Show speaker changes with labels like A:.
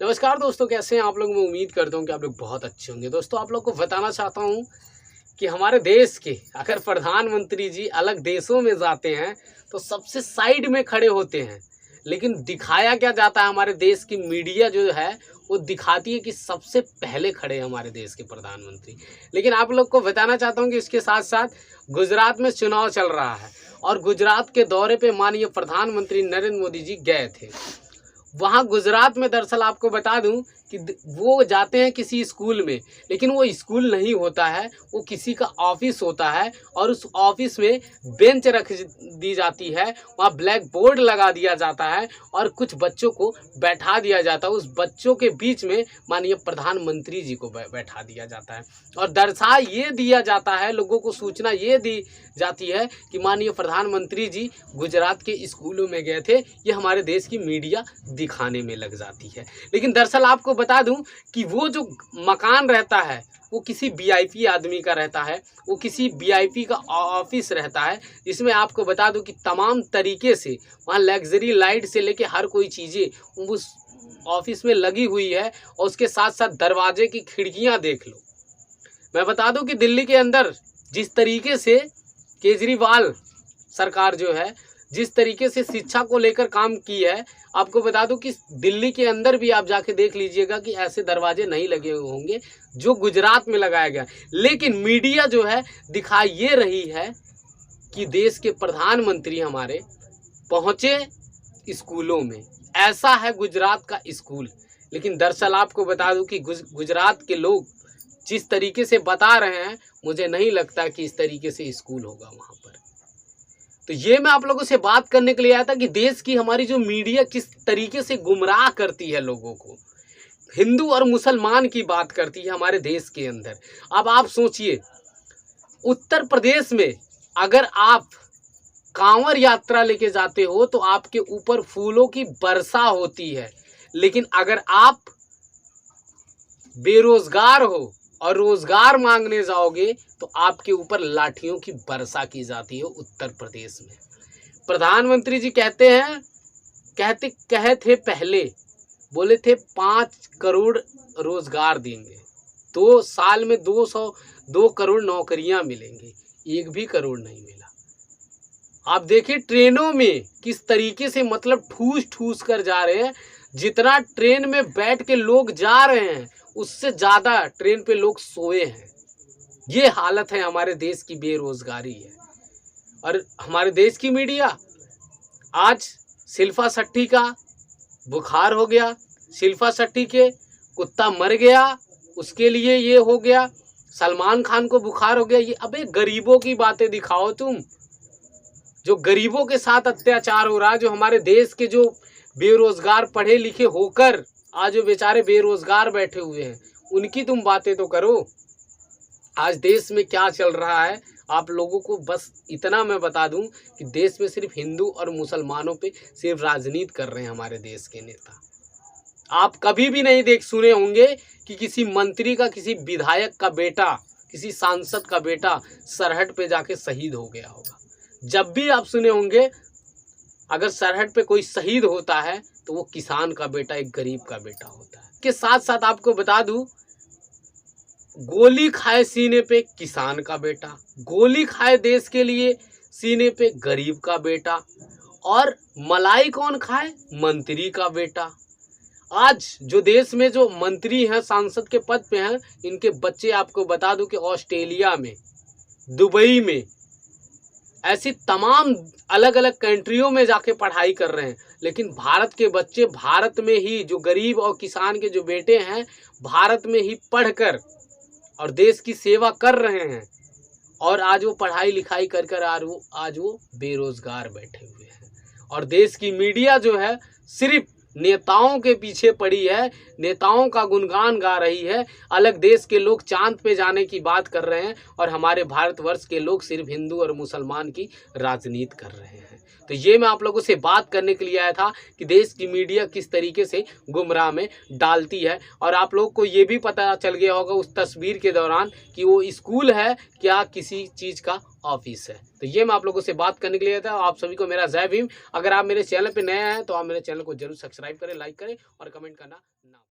A: नमस्कार दोस्तों, कैसे हैं आप लोग। मैं उम्मीद करता हूं कि आप लोग बहुत अच्छे होंगे। दोस्तों, आप लोग को बताना चाहता हूं कि हमारे देश के अगर प्रधानमंत्री जी अलग देशों में जाते हैं तो सबसे साइड में खड़े होते हैं, लेकिन दिखाया क्या जाता है, हमारे देश की मीडिया जो है वो दिखाती है कि सबसे पहले खड़े हैं हमारे देश के प्रधानमंत्री। लेकिन आप लोग को बताना चाहता हूं कि इसके साथ साथ गुजरात में चुनाव चल रहा है और गुजरात के दौरे पे माननीय प्रधानमंत्री नरेंद्र मोदी जी गए थे। वहाँ गुजरात में दरअसल आपको बता दूं कि वो जाते हैं किसी स्कूल में, लेकिन वो स्कूल नहीं होता है, वो किसी का ऑफिस होता है और उस ऑफिस में बेंच रख दी जाती है, वहाँ ब्लैक बोर्ड लगा दिया जाता है और कुछ बच्चों को बैठा दिया जाता है। उस बच्चों के बीच में माननीय प्रधानमंत्री जी को बैठा दिया जाता है और दर्शा ये दिया जाता है, लोगों को सूचना ये दी जाती है कि माननीय प्रधानमंत्री जी गुजरात के स्कूलों में गए थे। ये हमारे देश की मीडिया दिखाने में लग जाती है। लेकिन दरअसल आपको बता दूं कि वो जो मकान रहता है वो किसी वीआईपी आदमी का रहता है, वो किसी वीआईपी का ऑफिस रहता है, जिसमें आपको बता दूं कि तमाम तरीके से वहाँ लग्जरी लाइट से लेके हर कोई चीज़ें उस ऑफिस में लगी हुई है और उसके साथ साथ दरवाजे की खिड़कियाँ देख लो। मैं बता दूं कि दिल्ली के अंदर जिस तरीके से केजरीवाल सरकार जो है जिस तरीके से शिक्षा को लेकर काम की है, आपको बता दूं कि दिल्ली के अंदर भी आप जाके देख लीजिएगा कि ऐसे दरवाजे नहीं लगे हुए होंगे जो गुजरात में लगाया गया। लेकिन मीडिया जो है दिखा ये रही है कि देश के प्रधानमंत्री हमारे पहुंचे स्कूलों में, ऐसा है गुजरात का स्कूल। लेकिन दरअसल आपको बता दूं कि गुजरात के लोग जिस तरीके से बता रहे हैं, मुझे नहीं लगता कि इस तरीके से स्कूल होगा वहाँ पर। तो ये मैं आप लोगों से बात करने के लिए आया था कि देश की हमारी जो मीडिया किस तरीके से गुमराह करती है लोगों को, हिंदू और मुसलमान की बात करती है हमारे देश के अंदर। अब आप सोचिए, उत्तर प्रदेश में अगर आप कांवड़ यात्रा लेके जाते हो तो आपके ऊपर फूलों की वर्षा होती है, लेकिन अगर आप बेरोजगार हो और रोजगार मांगने जाओगे तो आपके ऊपर लाठियों की वर्षा की जाती है उत्तर प्रदेश में। प्रधानमंत्री जी कहे थे पहले, बोले थे 5 करोड़ रोजगार देंगे, 2 साल में 2 करोड़ नौकरियां मिलेंगी, 1 भी करोड़ नहीं मिला। आप देखिए ट्रेनों में किस तरीके से मतलब ठूस ठूस कर जा रहे हैं। जितना ट्रेन में बैठ के लोग जा रहे हैं उससे ज़्यादा ट्रेन पे लोग सोए हैं। ये हालत है हमारे देश की, बेरोजगारी है। और हमारे देश की मीडिया आज शिल्पा शेट्टी का बुखार हो गया, शिल्पा शेट्टी के कुत्ता मर गया, उसके लिए ये हो गया, सलमान खान को बुखार हो गया। ये अबे गरीबों की बातें दिखाओ तुम, जो गरीबों के साथ अत्याचार हो रहा है, जो हमारे देश के जो बेरोजगार पढ़े लिखे होकर आज जो बेचारे बेरोजगार बैठे हुए हैं, उनकी तुम बातें तो करो। आज देश में क्या चल रहा है आप लोगों को बस इतना मैं बता दूं कि देश में सिर्फ हिंदू और मुसलमानों पे सिर्फ राजनीति कर रहे हैं हमारे देश के नेता। आप कभी भी नहीं सुने होंगे कि किसी मंत्री का, किसी विधायक का बेटा, किसी सांसद का बेटा सरहद पे जाके शहीद हो गया होगा। जब भी आप सुने होंगे अगर सरहद पे कोई शहीद होता है तो वो किसान का बेटा, एक गरीब का बेटा होता है। के साथ साथ आपको बता दूं, गोली खाए सीने पे किसान का बेटा, गोली खाए देश के लिए सीने पे गरीब का बेटा, और मलाई कौन खाए, मंत्री का बेटा। आज जो देश में जो मंत्री हैं, सांसद के पद पे हैं, इनके बच्चे आपको बता दूं कि ऑस्ट्रेलिया में, दुबई में, ऐसी तमाम अलग अलग कंट्रियों में जाके पढ़ाई कर रहे हैं। लेकिन भारत के बच्चे भारत में ही, जो गरीब और किसान के जो बेटे हैं, भारत में ही पढ़कर और देश की सेवा कर रहे हैं, और आज वो पढ़ाई लिखाई कर कर आज वो बेरोजगार बैठे हुए हैं। और देश की मीडिया जो है सिर्फ नेताओं के पीछे पड़ी है, नेताओं का गुणगान गा रही है। अलग देश के लोग चांद पे जाने की बात कर रहे हैं और हमारे भारतवर्ष के लोग सिर्फ हिंदू और मुसलमान की राजनीति कर रहे हैं। तो ये मैं आप लोगों से बात करने के लिए आया था कि देश की मीडिया किस तरीके से गुमराह में डालती है। और आप लोग को ये भी पता चल गया होगा उस तस्वीर के दौरान कि वो स्कूल है क्या किसी चीज़ का ऑफिस है। तो ये मैं आप लोगों से बात करने के लिए आया था। आप सभी को मेरा जय भीम। अगर आप मेरे चैनल पे नए हैं तो आप मेरे चैनल को जरूर सब्सक्राइब करें, लाइक करें और कमेंट करना ना